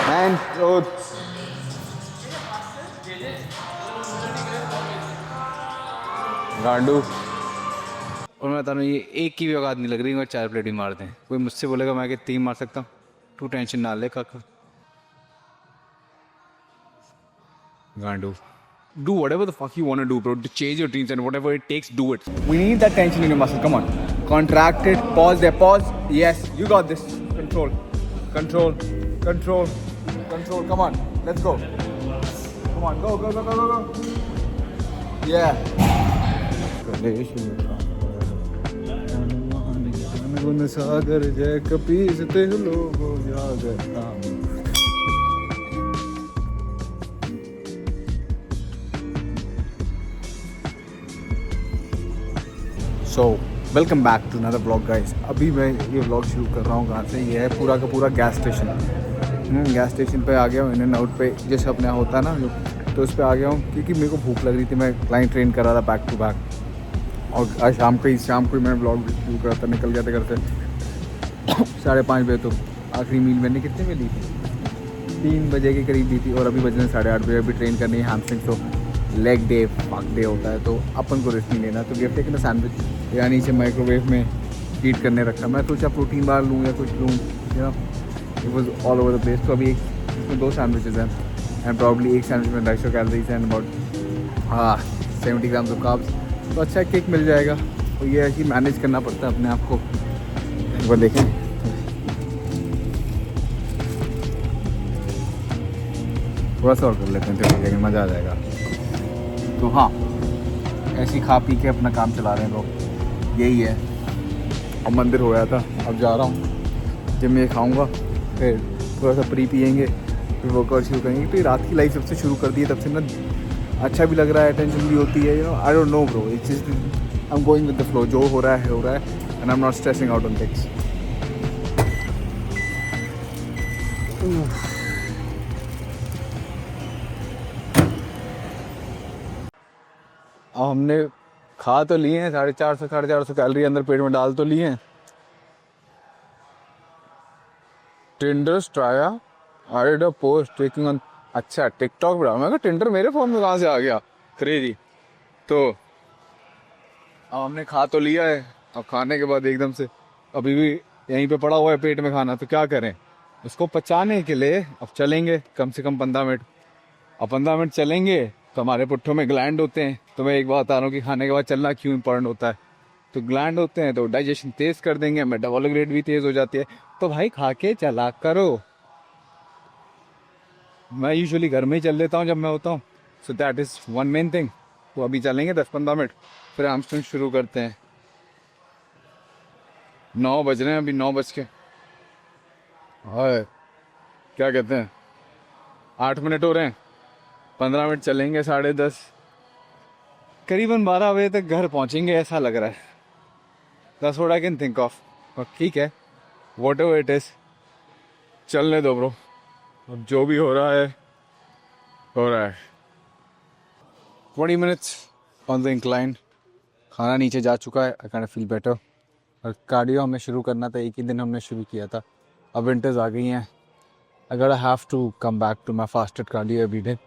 And गांडू। और मैं बता रहा हूँ ये एक की भी औकात नहीं लग रही, मैं 4 प्लेट भी मार दें। कोई मुझसे बोलेगा मैं कि 3 मार सकता हूँ, तू टेंशन ना ले काका। गांडू। Do whatever the fuck you want to do, bro. To chase your dreams and whatever it takes, do it. We need that tension in your muscle. Come on. Contract it. Pause there. Pause. Yes, you got this. Control. Control. Control. Control. Come on. Let's go. Come on. Go, go, go, go, go, go. Yeah. सागर जय कपीस ते लोगो याद। So welcome back to another blog guys. अभी मैं ये blog शुरू कर रहा हूँ कहाँ से, ये है पूरा का पूरा गैस स्टेशन। गैस स्टेशन पे आ गया हूँ, इन एंड आउट पे जैसे अपने होता है ना जो, तो उस पर आ गया हूँ क्योंकि मेरे को भूख लग रही थी। मैं क्लाइंट ट्रेन कर रहा था बैक टू बैक, और आज शाम को ही मैंने ब्लॉग शुरू करा था। निकल गया था घर से 5:30 बजे। तो आखिरी मील मैंने कितने में ली थी? 3 बजे के करीब ली थी, और अभी बजने 8:30 बजे। अभी ट्रेन करनी है हैमस्ट्रिंग, तो लेग डे फक डे होता है, तो अपन को रिस्क नहीं लेना। तो गिफ्ट है कि सैंडविच यानी से माइक्रोवेव में हीट करने रखा। मैं सोचा प्रोटीन बार लूँ या कुछ लूँ, या it was all over the place. तो अभी इसमें 2 सैंडविचेज़ हैं, एंड प्रॉब्ली एक सैंडविच में 250 calories and about 70 grams of carbs. तो अच्छा केक मिल जाएगा। तो ये है कि मैनेज करना पड़ता है अपने आप को। एक बार देखें, थोड़ा सा और कर लेते हैं तो लेकिन मज़ा आ जाएगा। तो हाँ, ऐसे ही खा पी के अपना काम चला रहे हैं लोग, यही है। अब मंदिर हो गया था, अब जा रहा हूँ जिम में खाऊंगा, फिर थोड़ा सा प्री पियेंगे, फिर वर्कआउट शुरू करेंगे। तो ये रात की लाइफ सबसे शुरू कर दी है, तब से ना अच्छा भी लग रहा है, टेंशन भी होती है। I don't know bro, it's just I am going with the flow. जो हो रहा है and I am not stressing out on things. अब हमने खा तो लिए हैं, 450 कैलोरी अंदर पेट में डाल तो लिए हैं। Tinder ट्राया I did a post taking on. अच्छा टिकटॉक पर मैं कहा टिंडर मेरे फ़ोन में कहाँ से आ गया, क्रेजी। तो अब हमने खा तो लिया है, अब खाने के बाद एकदम से अभी भी यहीं पे पड़ा हुआ है पेट में खाना, तो क्या करें उसको पचाने के लिए। अब चलेंगे कम से कम 15 मिनट। अब 15 मिनट चलेंगे तो हमारे पुट्ठों में ग्लैंड होते हैं। तो मैं एक बात बता रहा हूँ कि खाने के बाद चलना क्यों इंपॉर्टेंट होता है। तो ग्लैंड होते हैं तो डाइजेशन तेज़ कर देंगे, मेटाबॉलिक रेट भी तेज़ हो जाती है। तो भाई खा के चला करो। मैं यूजुअली घर में ही चल लेता हूँ जब मैं होता हूँ, so that is one main thing. तो अभी चलेंगे 10-15 मिनट, फिर हैमस्ट्रिंग शुरू करते हैं। 9 बज रहे हैं, अभी 9 बज के क्या कहते हैं 8 मिनट हो रहे हैं। 15 मिनट चलेंगे, 10:30 करीबन 12 बजे तक घर पहुंचेंगे ऐसा लग रहा है। That's what I can think of. और ठीक है, वॉट एवर इट इज़, चलने दो ब्रो। अब जो भी हो रहा है 20 मिनट्स ऑन द इंक्लाइन। खाना नीचे जा चुका है, I kind of feel better. और कार्डियो हमें शुरू करना था, एक ही दिन हमने शुरू किया था। अब विंटर्स आ गई हैं, I gotta have to come back to my fasted cardio every day.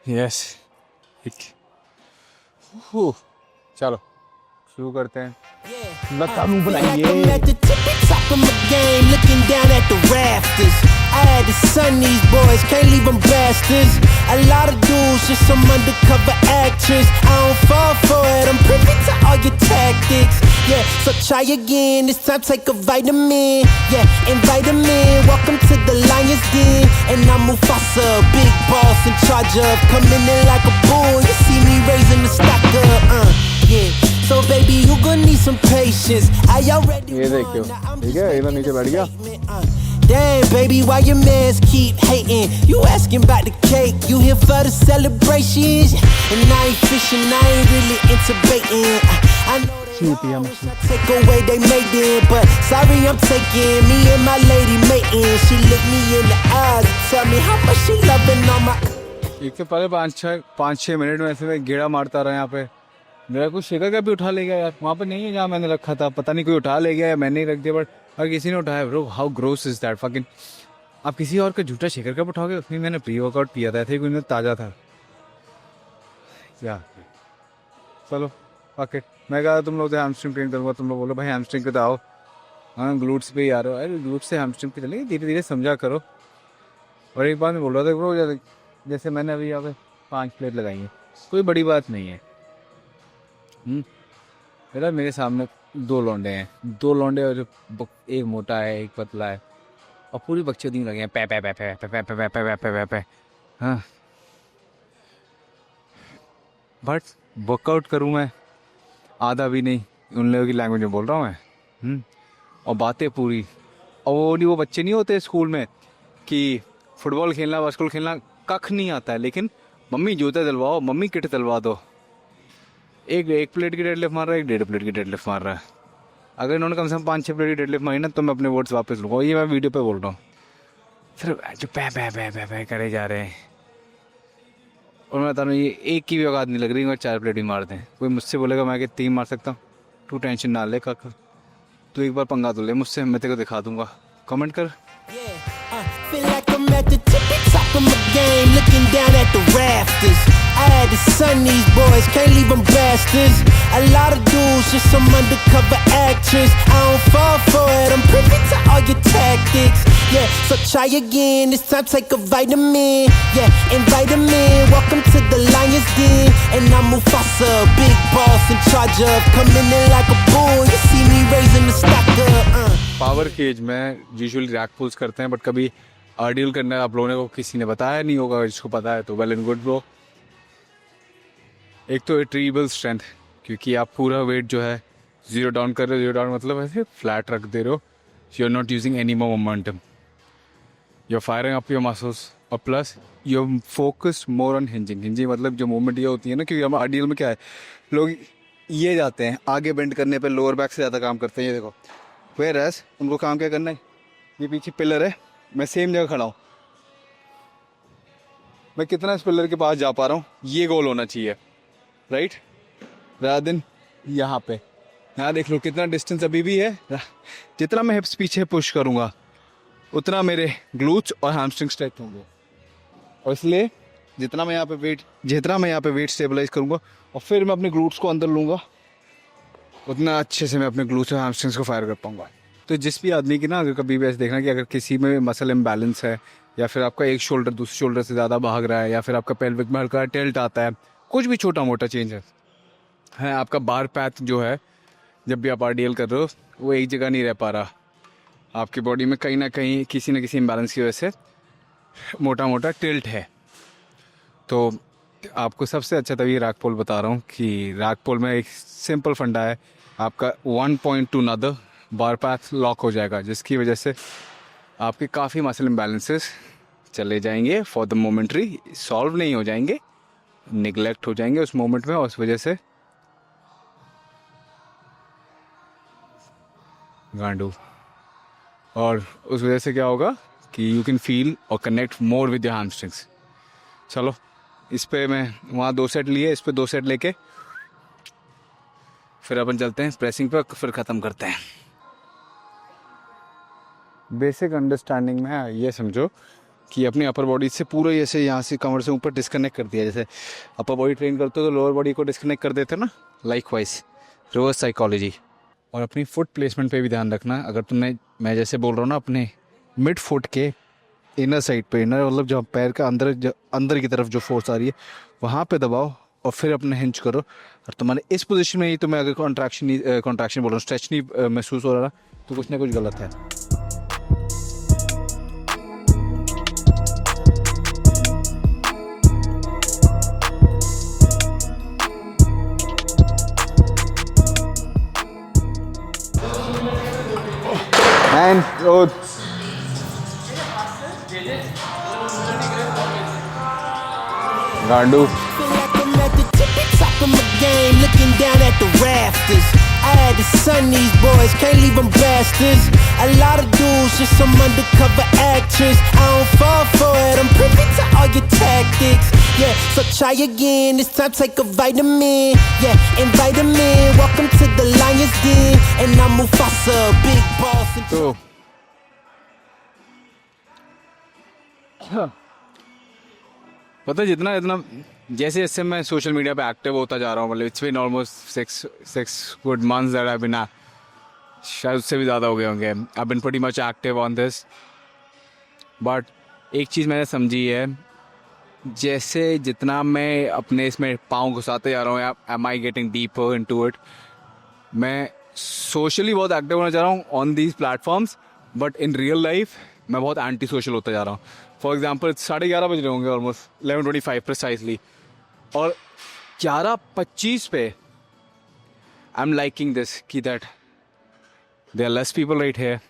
Yes, चलो शुरू करते हैं। लतानू बनाइए। I had to sun these boys, can't leave them bastards. A lot of dudes, just some undercover actress. I don't fall for it, I'm privy to all your tactics. Yeah, so try again, this time take a vitamin. Yeah, invite them in, welcome to the Lion's Den. And I'm Mufasa, big boss in charge of. Coming in like a bull, you see me raising the stock up, yeah. So baby, you gonna need some patience. I already ये देखियो, ठीक है, इधर नीचे बैठ गया। Damn, baby, why your mans keep hating? You asking about the cake, you here for the celebrations? And I ain't fishing, I ain't really into baiting. I know they all wish I take away they made it, but sorry I'm taking me and my lady mating. She look me in the eyes and tell me how much she loving on my. एक से पहले 5-6 minute में ऐसे में गेड़ा मारता रहा यहाँ पे। मेरा कुछ शेकर का भी उठा ले गया यार, वहाँ पर नहीं है जहाँ मैंने रखा था। पता नहीं कोई उठा ले गया या मैंने ही रख दिया, बट और किसी ने उठाया bro, how gross is that fucking. आप किसी और का झूठा शेकर कप उठाओगे? उसमें मैंने प्री वर्कआउट पिया था, कोई ताज़ा था क्या? चलो फक मैं कहा तुम लोग तो हैमस्ट्रिंग ट्रेन करूँगा, तुम लोग बोलो भाई हैमस्ट्रिंग पे तो आओ, हाँ ग्लूट्स पे ही आ रहे हो। अरे ग्लूट्स से हैमस्ट्रिंग पे चलेंगे, धीरे धीरे समझा करो। और एक बात मैं बोल रहा था ब्रो, जैसे मैंने अभी यहाँ पे 5 प्लेट लगाई है, कोई बड़ी बात नहीं है। बेटा मेरे सामने 2 लौंडे हैं, 2 लौंडे और एक मोटा है एक पतला है, और पूरी बकचोदी लगे हैं पै पै पै पै पै पै पै पै पै पै पै। हाँ बट वर्कआउट करूँ मैं आधा भी नहीं, उन लोगों की लैंग्वेज में बोल रहा हूँ मैं। और बातें पूरी, और वो बच्चे नहीं होते स्कूल में कि फुटबॉल खेलना बास्केटबॉल खेलना कख नहीं आता है, लेकिन मम्मी जूते दिलवाओ, मम्मी किट दिलवा दो। एक प्लेट की डेडलिफ्ट मार रहा है, एक 1.5 प्लेट की डेडलिफ्ट मार रहा है। अगर इन्होंने कम से कम 5-6 प्लेट की डेडलिफ्ट मारी ना तो मैं अपने वर्ड्स वापस लूँगा। ये मैं वीडियो पे बोल रहा हूँ, सिर्फ जो पै पै पै पै पै करे जा रहे हैं। और मैं बता रहा हूँ ये एक की भी औकात नहीं लग रही, और 4 प्लेट भी मार दें। कोई मुझसे बोलेगा मैं कि 3 मार सकता हूँ, तू टेंशन ना ले काका, तू एक बार पंगा तो ले मुझसे, मैं तेरे को दिखा दूंगा। कमेंट कर। Feel like I'm at the tippy top of my game, looking down at the rafters. I had to son these boys, can't leave them bastards. A lot of dudes, just some undercover actors. I don't fall for it, I'm privy to all your tactics. Yeah, so try again, this time take a vitamin. Yeah, invite 'em in, welcome to the Lion's Den. And I'm Mufasa, big boss in charge of, coming in like a bull, you see me raising the stock up. Power cage में usually rack pulls करते हैं, but कभी आर्डियल करना है आप लोगों को किसी ने बताया नहीं होगा, जिसको पता है तो वेल एंड गुड ब्रो। एक तो रिट्रीवेबल स्ट्रेंथ, क्योंकि आप पूरा वेट जो है जीरो डाउन कर रहे हो। जीरो डाउन मतलब ऐसे फ्लैट रख दे रहे हो, you are not using any more momentum, you are firing up your muscles, और plus you are focused more on hinging. Hinging मतलब जो मूवमेंट ये होती है ना, क्योंकि हम आर्डियल में क्या है, लोग ये जाते हैं आगे बेंड करने पे लोअर बैक से ज़्यादा काम करते हैं। ये देखो, वेयर एज उनको काम क्या करना है, ये पीछे पिलर है, मैं सेम जगह खड़ा हूँ, मैं कितना इस पिलर के पास जा पा रहा हूँ, ये गोल होना चाहिए, राइट, रादर देन यहाँ पे। यहाँ देख लो कितना डिस्टेंस अभी भी है। जितना मैं हिप्स पीछे पुश करूँगा उतना मेरे ग्लूट्स और हैमस्ट्रिंग स्ट्रेच होंगे, और इसलिए जितना मैं यहाँ पे वेट स्टेबलाइज करूँगा और फिर मैं अपने ग्लूट्स को अंदर लूँगा, उतना अच्छे से मैं अपने ग्लूट्स और हैमस्ट्रिंग्स को फायर कर पाऊँगा। तो जिस भी आदमी की ना, अगर कभी भी ऐसे देखना कि अगर किसी में मसल इम्बैलेंस है, या फिर आपका एक शोल्डर दूसरे शोल्डर से ज़्यादा भाग रहा है, या फिर आपका पेल्विक में हल्का टिल्ट आता है, कुछ भी छोटा मोटा चेंज है, आपका बार पैथ जो है जब भी आप आरडीएल कर रहे हो वो एक जगह नहीं रह पा रहा, आपकी बॉडी में कहीं ना कहीं किसी न किसी इम्बैलेंस की वजह से मोटा मोटा टिल्ट है, तो आपको सबसे अच्छा तभी रैक पुल बता रहा हूँ कि रैक पुल में एक सिंपल फंडा है, आपका 1 पॉइंट टू अनदर बार पैथ लॉक हो जाएगा, जिसकी वजह से आपके काफ़ी मसल इम्बैलेंसेस चले जाएंगे, फॉर द मोमेंट्री सॉल्व नहीं हो जाएंगे, निगलेक्ट हो जाएंगे उस मोमेंट में, और उस वजह से गांडू, और उस वजह से क्या होगा कि यू कैन फील और connect more with your hamstrings. चलो इस पे मैं वहाँ 2 सेट लिए, इस पे 2 सेट लेके फिर अपन चलते हैं प्रेसिंग पे, फिर ख़त्म करते हैं। बेसिक अंडरस्टैंडिंग में ये समझो कि अपनी अपर बॉडी से पूरा ऐसे यहाँ से कमर से ऊपर डिस्कनेक्ट कर दिया, जैसे अपर बॉडी ट्रेन करते हो तो लोअर बॉडी को डिस्कनेक्ट कर देते हो ना, लाइकवाइज रिवर्स साइकोलॉजी। और अपनी फुट प्लेसमेंट पे भी ध्यान रखना, अगर तुमने, मैं जैसे बोल रहा हूँ ना, अपने मिड फुट के इनर साइड पे, इनर मतलब जहाँ पैर का अंदर की तरफ जो फोर्स आ रही है वहाँ पे दबाओ, और फिर अपने हिंज करो, और तुम्हारे इस पोजीशन में ही तुम्हें अगर कॉन्ट्रैक्शन बोल रहा हूँ, स्ट्रेच नहीं महसूस हो रहा तो कुछ ना कुछ गलत है। And गांडू, Feel like I'm at the tippy top of my game, looking down at the rafters. I had to son these boys, can't leave them bastards. A lot of dudes, dudes, just some undercover actress. I don't fall for it, I'm privy to all your tactics. Yeah, so try again, this time take a vitamin. Yeah, invite 'em in, welcome to the Lion's Den. And I'm Mufasa, big boss. तो पता है जितना जितना जैसे जैसे मैं social media पे active होता जा रहा हूँ, मतलब it's been almost six good months that I been, शायद उससे भी ज़्यादा हो गए होंगे, I been pretty much active on this. But एक चीज़ मैंने समझी है, जैसे जितना मैं अपने इसमें पाँव घुसाते जा रहा हूँ, am I getting deeper into it. मैं सोशली बहुत एक्टिव होना चाह रहा हूँ on these platforms, but in real life मैं बहुत एंटी सोशल होता जा रहा हूँ. फॉर एग्जाम्पल 11:30 बज रहे होंगे, ऑलमोस्ट 11:25 प्रिसाइसली, और 11:25 पे आई एम लाइकिंग दिस कि that they are less people right है.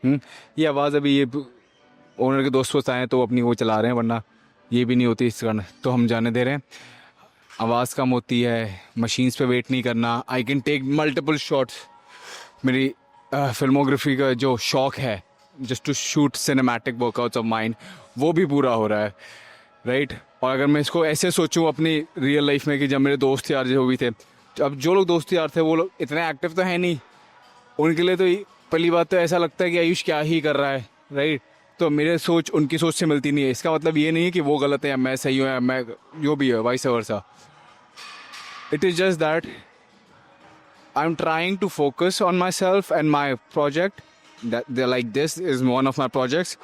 ये आवाज़ अभी ये ओनर के दोस्त आए हैं तो अपनी वो चला रहे हैं, वरना ये भी नहीं होती इस कारण, तो हम जाने दे रहे हैं. आवाज़ कम होती है, मशीन्स पे वेट नहीं करना, I can take multiple shots. मेरी फिल्मोग्राफी का जो शौक है, just to shoot cinematic workouts of mind, वो भी पूरा हो रहा है, राइट. और अगर मैं इसको ऐसे सोचूं अपनी रियल लाइफ में कि जब मेरे दोस्त यार जो भी थे, अब जो लोग दोस्त यार थे वो लोग इतने एक्टिव तो है नहीं, उनके लिए तो पहली बात तो ऐसा लगता है कि आयुष क्या ही कर रहा है, राइट. तो मेरे सोच उनकी सोच से मिलती नहीं है. इसका मतलब ये नहीं है कि वो गलत है या मैं सही हूँ या मैं जो भी है, vice versa. It is just that I'm trying to focus on myself and my project. That they're like, this is one of my projects.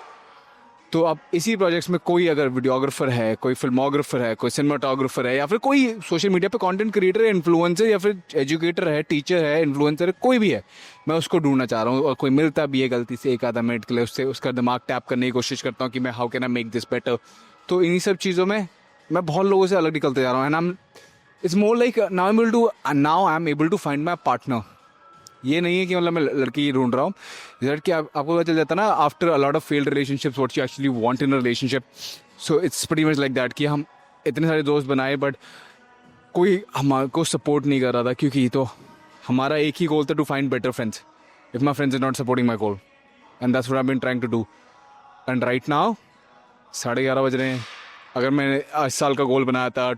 तो अब इसी प्रोजेक्ट्स में कोई अगर वीडियोग्राफर है, कोई फिल्मोग्राफर है, कोई सिनेमाटोग्राफर है, या फिर कोई सोशल मीडिया पे कंटेंट क्रिएटर है, इन्फ्लुएंसर या फिर एजुकेटर है, टीचर है, इन्फ्लुएंसर है, कोई भी है, मैं उसको ढूंढना चाह रहा हूँ. और कोई मिलता भी है गलती से एक आधा मिनट के लिए, उससे उसका दिमाग टैप करने की कोशिश करता हूँ कि मैं how can I make this better. तो इन्हीं सब चीज़ों में मैं बहुत लोगों से अलग निकलते जा रहा हूँ. And it's more like now I am able to find my partner. ये नहीं है कि मतलब मैं लड़की ढूंढ रहा हूँ, कि आपको पता चल जाता है ना, after a lot of failed relationships what you actually want in a relationship. So it's pretty much like that कि हम इतने सारे दोस्त बनाए बट कोई हमारे सपोर्ट नहीं कर रहा था, क्योंकि तो हमारा एक ही गोल था, to find better friends. If my friends is not supporting my goal, and that's what I been trying to do. And right now 11:30 बज रहे हैं. अगर मैंने इस साल का गोल बनाया था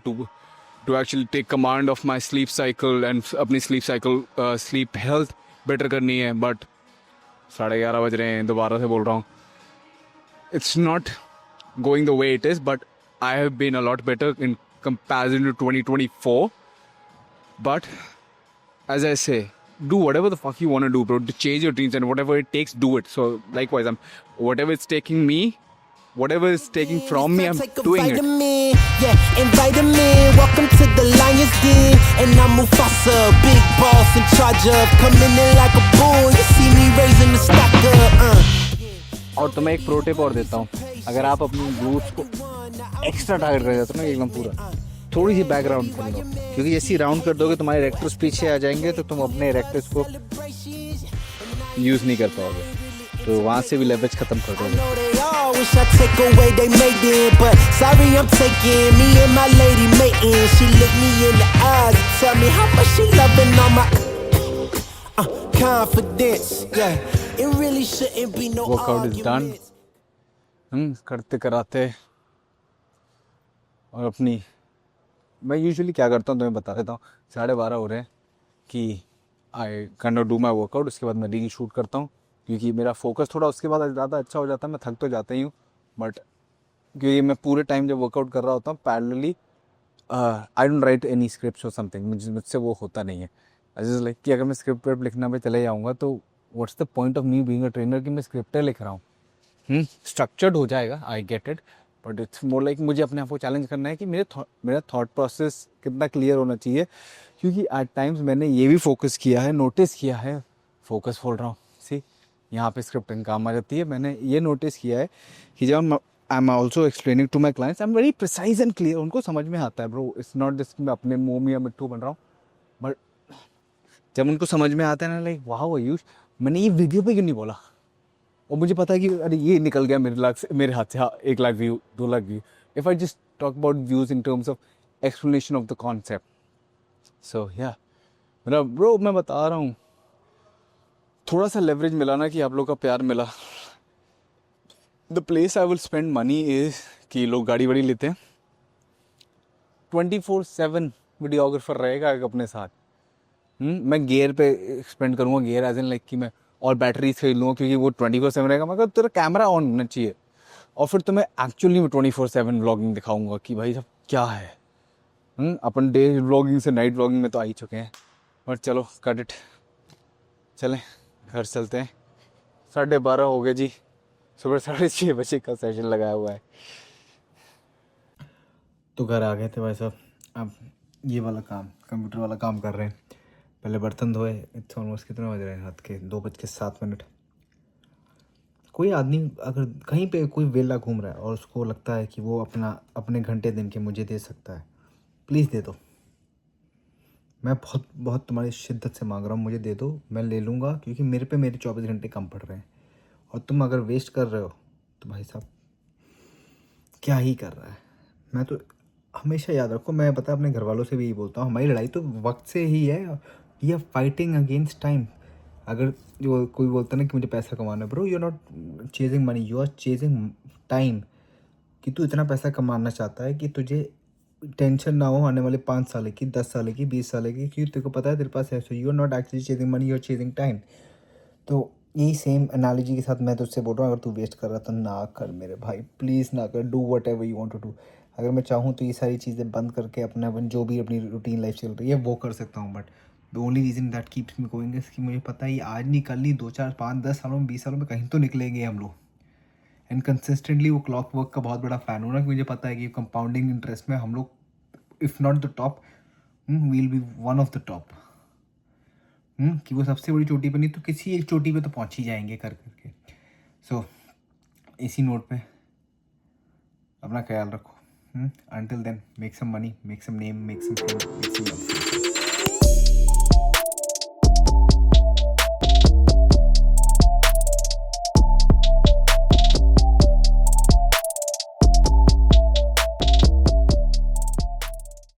to actually take command of my sleep cycle and अपनी sleep health better करनी है, but 11:30 बज रहे हैं, दोबारा से बोल रहा हूँ, it's not going the way it is, but I have been a lot better in comparison to 2024. But as I say, do whatever the fuck you want to do, bro, to chase your dreams, and whatever it takes, do it. So likewise, whatever it's taking me, whatever is taking from me, I'm doing it. Yeah, invite 'em in, welcome to the Lion's Den. And I'm Mufasa, big boss in charge of, coming in like a bull, you see me raising the stock up. और तुम्हें एक pro tip और देता हूँ, अगर आप अपनी youth को एक्स्ट्रा टारगेट कर जाते हो ना एकदम पूरा, थोड़ी सी बैकग्राउंड कर लो, क्योंकि जैसे ही राउंड कर दोगे तुम्हारे इरेक्टर्स पीछे आ जाएंगे, तो तुम अपने इरेक्टर्स को यूज़ नहीं कर पाओगे, तो वहाँ से भी लेवरेज खत्म कर दोगे. Wish I take away they made it, but sorry I'm taking me and my lady mating. She look me in the eyes and tell me how much she loving all my confidence. Yeah, it really shouldn't be no Workout is done. करते कराते और अपनी, मैं usually क्या करता हूँ तुम्हें बता देता हूँ. 12:30 हो रहे हैं कि I can not do my workout. उसके बाद मैं रील शूट करता हूँ, क्योंकि मेरा फोकस थोड़ा उसके बाद ज़्यादा अच्छा हो जाता है. मैं थक तो जाता ही हूँ, बट क्योंकि मैं पूरे टाइम जब वर्कआउट कर रहा होता हूँ parallelly, I don't write any script और समथिंग, मुझसे वो होता नहीं है. जैसे लाइक कि अगर मैं स्क्रिप्ट वेप लिखना पे चले जाऊँगा तो what's the point of me being a trainer कि मैं स्क्रिप्टर लिख रहा हूँ. स्ट्रक्चर्ड हो जाएगा, I get it, but it's more like मुझे अपने आप को चैलेंज करना है कि मेरा थॉट प्रोसेस कितना क्लियर होना चाहिए. क्योंकि एट टाइम्स मैंने ये भी फोकस किया है, नोटिस किया है, फोकस बोल रहा हूँ, सी यहाँ पे स्क्रिप्टिंग काम आ जाती है. मैंने ये नोटिस किया है कि जब I am also explaining to my clients, I am very precise and clear. उनको समझ में आता है ब्रो, इट्स नॉट जस्ट मैं अपने मुँह में या मिट्टू बन रहा हूँ, बट जब उनको समझ में आता है ना, लाइक वाह आयुष मैंने ये वीडियो पे क्यों नहीं बोला, और मुझे पता है कि अरे ये निकल गया मेरे हाथ से 1 lakh view 2 lakh view. If I just talk about views in terms of explanation of the concept. So yeah मेरा ब्रो, मैं बता रहा हूँ, थोड़ा सा लेवरेज मिला ना कि आप लोग का प्यार मिला, the place I will spend money is कि लोग गाड़ी वाड़ी लेते हैं, 24/7 वीडियोग्राफर रहेगा एक अपने साथ। मैं गियर पे स्पेंड करूँगा, गियर एज इन लाइक कि मैं और बैटरीज खरीद लूँगा, क्योंकि वो 24/7 रहेगा, मगर तेरा कैमरा ऑन होना चाहिए। और फिर तुम्हें एक्चुअली में 24/7 व्लॉगिंग दिखाऊंगा कि भाई सब क्या है। अपन डे व्लॉगिंग से नाइट व्लॉगिंग में तो आ ही चुके हैं, बट चलो कट इट, चलें घर चलते हैं। 12:30 हो गए जी, सुबह 6:30 बजे का सेशन लगाया हुआ है। तो घर आ गए थे भाई साहब, अब ये वाला काम, कंप्यूटर वाला काम कर रहे हैं। पहले बर्तन धोए, इट्स ऑलमोस्ट कितने बज रहे हैं, रात के 2:07। कोई आदमी अगर कहीं पे कोई वेला घूम रहा है और उसको लगता है कि वो अपने घंटे दिन के मुझे दे सकता है, प्लीज़ दे दो। मैं बहुत बहुत तुम्हारी शिद्दत से मांग रहा हूँ, मुझे दे दो, मैं ले लूँगा, क्योंकि मेरे पे मेरे 24 घंटे कम पड़ रहे हैं। और तुम अगर वेस्ट कर रहे हो तो भाई साहब क्या ही कर रहा है। मैं तो हमेशा याद रखो, मैं पता अपने घर वालों से भी यही बोलता हूँ, हमारी लड़ाई तो वक्त से ही है। We are fighting against time. अगर जो कोई बोलता है ना कि मुझे पैसा कमाना है, bro you are not chasing money, you are chasing time. कि तू इतना पैसा कमाना चाहता है कि तुझे टेंशन ना हो आने वाले 5 साल की, 10 साल की, 20 साल की, क्योंकि तेरे को पता है तेरे पास है। So you are not actually chasing money, you are chasing time. तो यही सेम एनालॉजी के साथ मैं तुझसे बोल रहा हूँ, अगर तू वेस्ट कर रहा तो ना कर मेरे भाई, प्लीज़ ना कर। Do whatever you want to do. अगर मैं चाहूँ तो ये सारी चीज़ें बंद करके अपना जो भी अपनी रूटीन लाइफ चल रही है वो कर सकता हूँ, but the only reason that keeps me going is कि मुझे पता है ये आज नहीं, कल नहीं, 2, 4, 5, 10 सालों में, 20 सालों में कहीं तो निकलेंगे हम लोग। एंड कंसिस्टेंटली वो क्लॉक वर्क का बहुत बड़ा फ़ैन हूँ ना, कि मुझे पता है कि कंपाउंडिंग इंटरेस्ट में हम लोग if not the top, we'll be one of the top. कि वो सबसे बड़ी चोटी पे नहीं तो किसी एक चोटी पे तो पहुंच ही जाएंगे कर करके। सो इसी नोट पे अपना ख्याल रखो। Until then, make some money, make some name, make some fame, make some love.